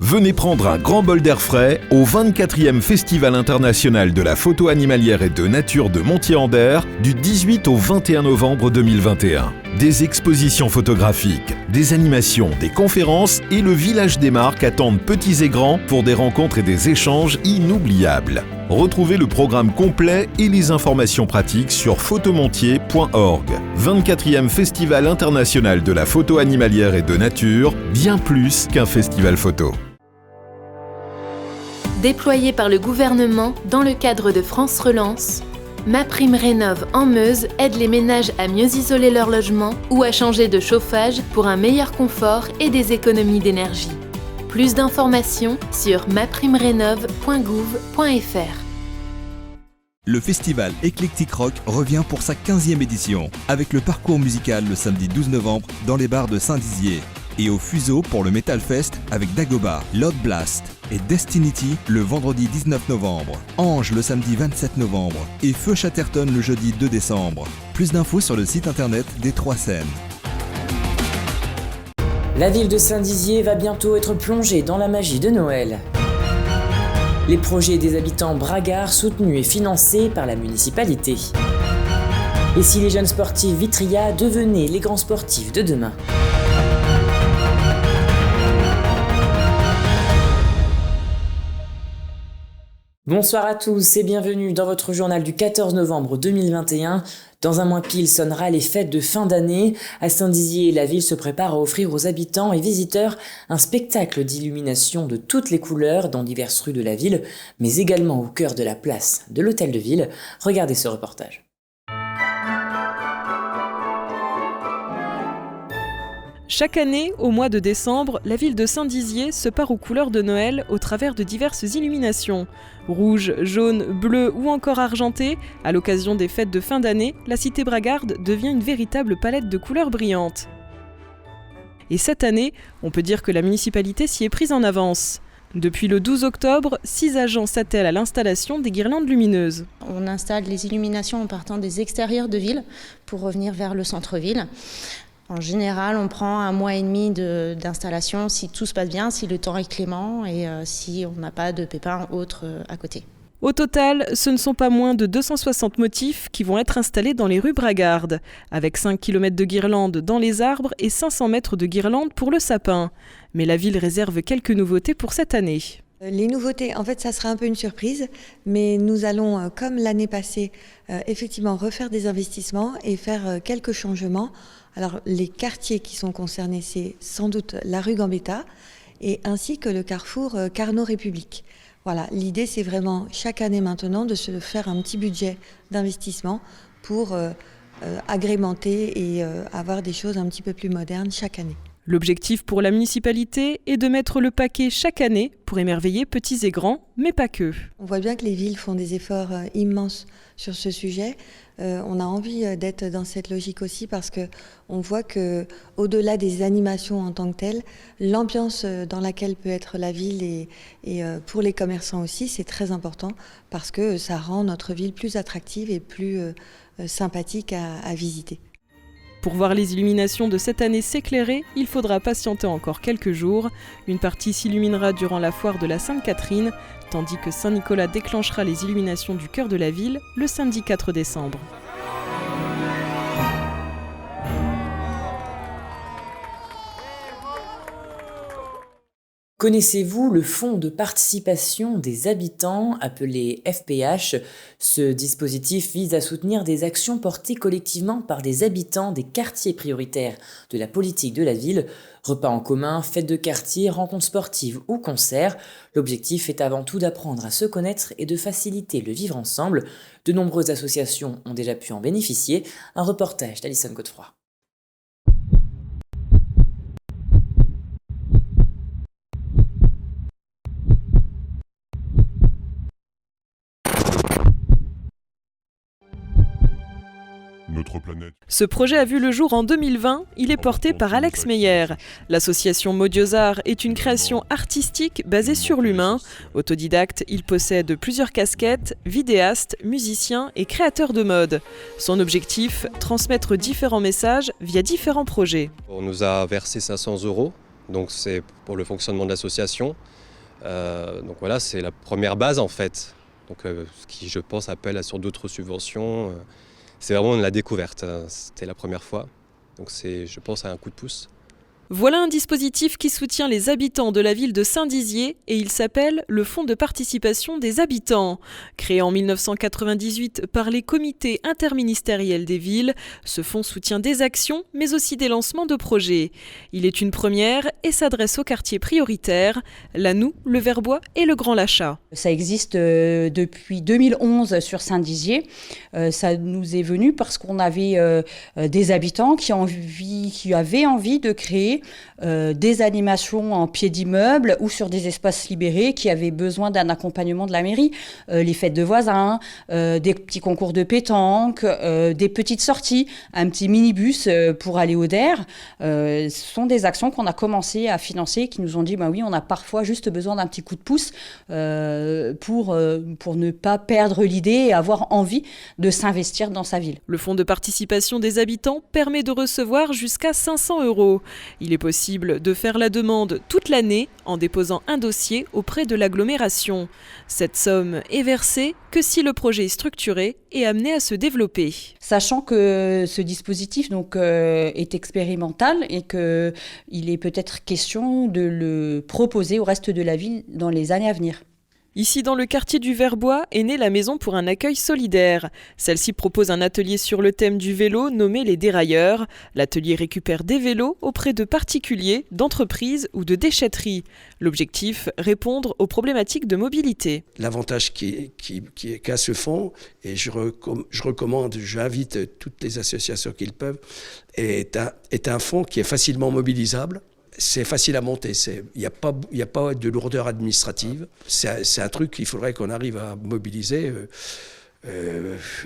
Venez prendre un grand bol d'air frais au 24e Festival international de la photo animalière et de nature de Montier-en-Der du 18 au 21 novembre 2021. Des expositions photographiques, des animations, des conférences et le village des marques attendent petits et grands pour des rencontres et des échanges inoubliables. Retrouvez le programme complet et les informations pratiques sur photomontier.org. 24e Festival international de la photo animalière et de nature, bien plus qu'un festival photo. Déployé par le gouvernement dans le cadre de France Relance, MaPrimeRénov' en Meuse aide les ménages à mieux isoler leur logement ou à changer de chauffage pour un meilleur confort et des économies d'énergie. Plus d'informations sur maprimerenov.gouv.fr. Le festival Eclectic Rock revient pour sa 15e édition, avec le parcours musical le samedi 12 novembre dans les bars de Saint-Dizier. Et au Fuseau pour le Metal Fest avec Dagoba, Loud Blast et Destinity le vendredi 19 novembre, Ange le samedi 27 novembre et Feu Chatterton le jeudi 2 décembre. Plus d'infos sur le site internet des Trois Scènes. La ville de Saint-Dizier va bientôt être plongée dans la magie de Noël. Les projets des habitants bragards soutenus et financés par la municipalité. Et si les jeunes sportifs Vitria devenaient les grands sportifs de demain ? Bonsoir à tous et bienvenue dans votre journal du 14 novembre 2021. Dans un mois pile sonnera les fêtes de fin d'année. À Saint-Dizier, la ville se prépare à offrir aux habitants et visiteurs un spectacle d'illumination de toutes les couleurs dans diverses rues de la ville, mais également au cœur de la place de l'hôtel de ville. Regardez ce reportage. Chaque année, au mois de décembre, la ville de Saint-Dizier se pare aux couleurs de Noël au travers de diverses illuminations. Rouge, jaune, bleu ou encore argenté, à l'occasion des fêtes de fin d'année, la cité bragarde devient une véritable palette de couleurs brillantes. Et cette année, on peut dire que la municipalité s'y est prise en avance. Depuis le 12 octobre, 6 agents s'attellent à l'installation des guirlandes lumineuses. On installe les illuminations en partant des extérieurs de ville pour revenir vers le centre-ville. En général, on prend un mois et demi d'installation si tout se passe bien, si le temps est clément et si on n'a pas de pépins autres à côté. Au total, ce ne sont pas moins de 260 motifs qui vont être installés dans les rues bragardes, avec 5 km de guirlandes dans les arbres et 500 mètres de guirlandes pour le sapin. Mais la ville réserve quelques nouveautés pour cette année. Les nouveautés, en fait, ça sera un peu une surprise, mais nous allons, comme l'année passée, effectivement refaire des investissements et faire quelques changements. Alors, les quartiers qui sont concernés, c'est sans doute la rue Gambetta et ainsi que le carrefour Carnot-République. Voilà, l'idée, c'est vraiment chaque année maintenant de se faire un petit budget d'investissement pour agrémenter et avoir des choses un petit peu plus modernes chaque année. L'objectif pour la municipalité est de mettre le paquet chaque année pour émerveiller petits et grands, mais pas que. On voit bien que les villes font des efforts immenses sur ce sujet. On a envie d'être dans cette logique aussi parce qu'on voit qu'au-delà des animations en tant que telles, l'ambiance dans laquelle peut être la ville et pour les commerçants aussi, c'est très important parce que ça rend notre ville plus attractive et plus sympathique à visiter. Pour voir les illuminations de cette année s'éclairer, il faudra patienter encore quelques jours. Une partie s'illuminera durant la foire de la Sainte-Catherine, tandis que Saint-Nicolas déclenchera les illuminations du cœur de la ville le samedi 4 décembre. Connaissez-vous le fonds de participation des habitants, appelé FPH ? Ce dispositif vise à soutenir des actions portées collectivement par des habitants des quartiers prioritaires de la politique de la ville. Repas en commun, fêtes de quartier, rencontres sportives ou concerts. L'objectif est avant tout d'apprendre à se connaître et de faciliter le vivre ensemble. De nombreuses associations ont déjà pu en bénéficier. Un reportage d'Alison Godefroy. Ce projet a vu le jour en 2020, il est porté par Alex Meyer. L'association Modiosart est une création artistique basée sur l'humain. Autodidacte, il possède plusieurs casquettes, vidéaste, musicien et créateur de mode. Son objectif, transmettre différents messages via différents projets. On nous a versé 500 € Donc c'est pour le fonctionnement de l'association. Donc voilà, c'est la première base en fait. Donc ce qui, je pense, appelle sur d'autres subventions. C'est vraiment de la découverte. C'était la première fois. Donc c'est, je pense, un coup de pouce. Voilà un dispositif qui soutient les habitants de la ville de Saint-Dizier et il s'appelle le Fonds de participation des habitants. Créé en 1998 par les comités interministériels des villes, ce fonds soutient des actions mais aussi des lancements de projets. Il est une première et s'adresse aux quartiers prioritaires, Lannou, le Verbois et le Grand Lachat. Ça existe depuis 2011 sur Saint-Dizier. Ça nous est venu parce qu'on avait des habitants qui avaient envie de créer des animations en pied d'immeuble ou sur des espaces libérés qui avaient besoin d'un accompagnement de la mairie. Les fêtes de voisins, des petits concours de pétanque, des petites sorties, un petit minibus pour aller au DER. Ce sont des actions qu'on a commencé à financer, qui nous ont dit oui, on a parfois juste besoin d'un petit coup de pouce pour ne pas perdre l'idée et avoir envie de s'investir dans sa ville. Le fonds de participation des habitants permet de recevoir jusqu'à 500 €. Il est possible de faire la demande toute l'année en déposant un dossier auprès de l'agglomération. Cette somme est versée que si le projet est structuré et amené à se développer. Sachant que ce dispositif est expérimental et qu'il est peut-être question de le proposer au reste de la ville dans les années à venir. Ici, dans le quartier du Verbois, est née la Maison pour un accueil solidaire. Celle-ci propose un atelier sur le thème du vélo nommé les dérailleurs. L'atelier récupère des vélos auprès de particuliers, d'entreprises ou de déchetteries. L'objectif, répondre aux problématiques de mobilité. L'avantage qu'a ce fonds, et je recommande, j'invite toutes les associations qui le peuvent, est un fonds qui est facilement mobilisable. C'est facile à monter, il n'y a pas de lourdeur administrative. C'est un truc qu'il faudrait qu'on arrive à mobiliser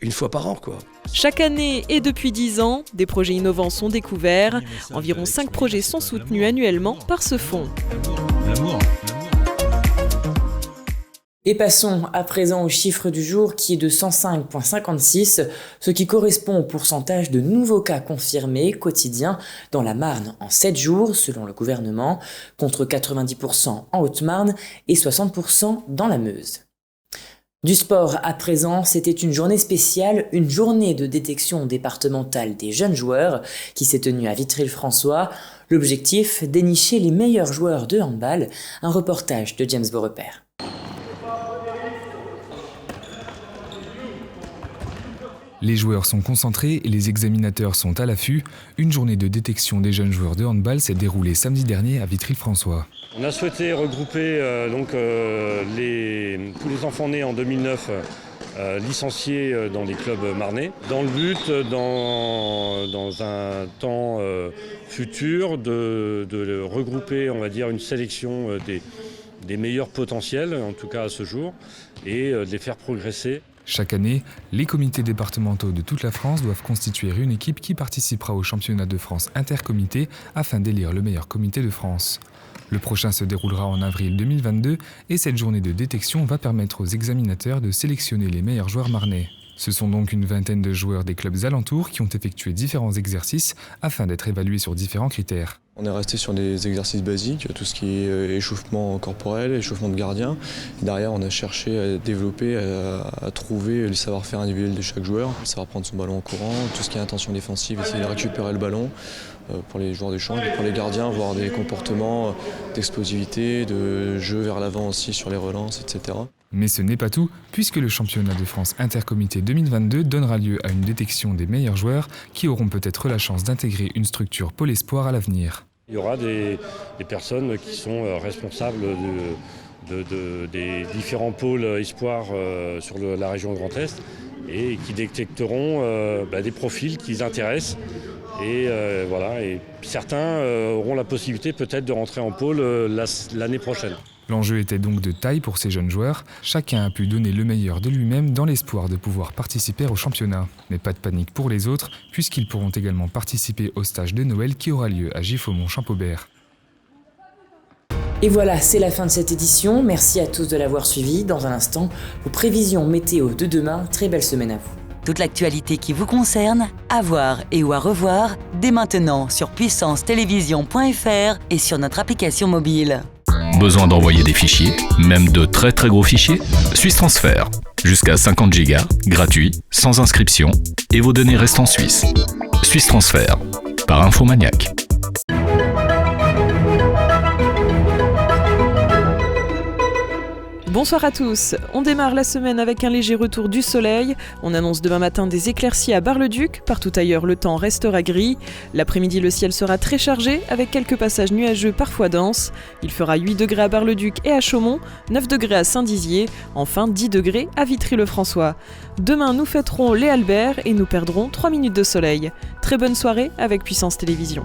une fois par an, quoi. Chaque année et depuis 10 ans, des projets innovants sont découverts. Environ 5 projets sont soutenus annuellement par ce fonds. Et passons à présent au chiffre du jour qui est de 105,56, ce qui correspond au pourcentage de nouveaux cas confirmés quotidiens dans la Marne en 7 jours selon le gouvernement, contre 90% en Haute-Marne et 60% dans la Meuse. Du sport à présent, c'était une journée spéciale, une journée de détection départementale des jeunes joueurs qui s'est tenue à Vitry-le-François. L'objectif, dénicher les meilleurs joueurs de handball, un reportage de James Beaurepaire. Les joueurs sont concentrés et les examinateurs sont à l'affût. Une journée de détection des jeunes joueurs de handball s'est déroulée samedi dernier à Vitry-le-François. On a souhaité regrouper tous les enfants nés en 2009 licenciés dans les clubs marnais, dans le but, dans un temps futur, de regrouper, on va dire, une sélection des meilleurs potentiels, en tout cas à ce jour, et de les faire progresser. Chaque année, les comités départementaux de toute la France doivent constituer une équipe qui participera au championnat de France intercomité afin d'élire le meilleur comité de France. Le prochain se déroulera en avril 2022 et cette journée de détection va permettre aux examinateurs de sélectionner les meilleurs joueurs marnais. Ce sont donc une vingtaine de joueurs des clubs alentours qui ont effectué différents exercices afin d'être évalués sur différents critères. On est resté sur des exercices basiques, tout ce qui est échauffement corporel, échauffement de gardien. Derrière, on a cherché à développer, à trouver le savoir-faire individuel de chaque joueur, savoir prendre son ballon en courant, tout ce qui est intention défensive, essayer de récupérer le ballon pour les joueurs de champ, et pour les gardiens, voir des comportements d'explosivité, de jeu vers l'avant aussi sur les relances, etc. Mais ce n'est pas tout, puisque le championnat de France intercomité 2022 donnera lieu à une détection des meilleurs joueurs qui auront peut-être la chance d'intégrer une structure Pôle Espoir à l'avenir. Il y aura des personnes qui sont responsables des différents pôles espoirs sur la région Grand Est et qui détecteront des profils qui les intéressent. Et certains auront la possibilité peut-être de rentrer en pôle l'année prochaine. L'enjeu était donc de taille pour ces jeunes joueurs. Chacun a pu donner le meilleur de lui-même dans l'espoir de pouvoir participer au championnat. Mais pas de panique pour les autres, puisqu'ils pourront également participer au stage de Noël qui aura lieu à Giffaumont-Champaubert. Et voilà, c'est la fin de cette édition. Merci à tous de l'avoir suivi. Dans un instant, vos prévisions météo de demain. Très belle semaine à vous. Toute l'actualité qui vous concerne, à voir et ou à revoir, dès maintenant sur puissancetélévision.fr et sur notre application mobile. Besoin d'envoyer des fichiers, même de très très gros fichiers? Suisse Transfert. Jusqu'à 50 Go, gratuit, sans inscription, et vos données restent en Suisse. Suisse Transfert, par Infomaniac. Bonsoir à tous. On démarre la semaine avec un léger retour du soleil. On annonce demain matin des éclaircies à Bar-le-Duc. Partout ailleurs, le temps restera gris. L'après-midi, le ciel sera très chargé avec quelques passages nuageux parfois denses. Il fera 8 degrés à Bar-le-Duc et à Chaumont, 9 degrés à Saint-Dizier, enfin 10 degrés à Vitry-le-François. Demain, nous fêterons les Albert et nous perdrons 3 minutes de soleil. Très bonne soirée avec Puissance Télévision.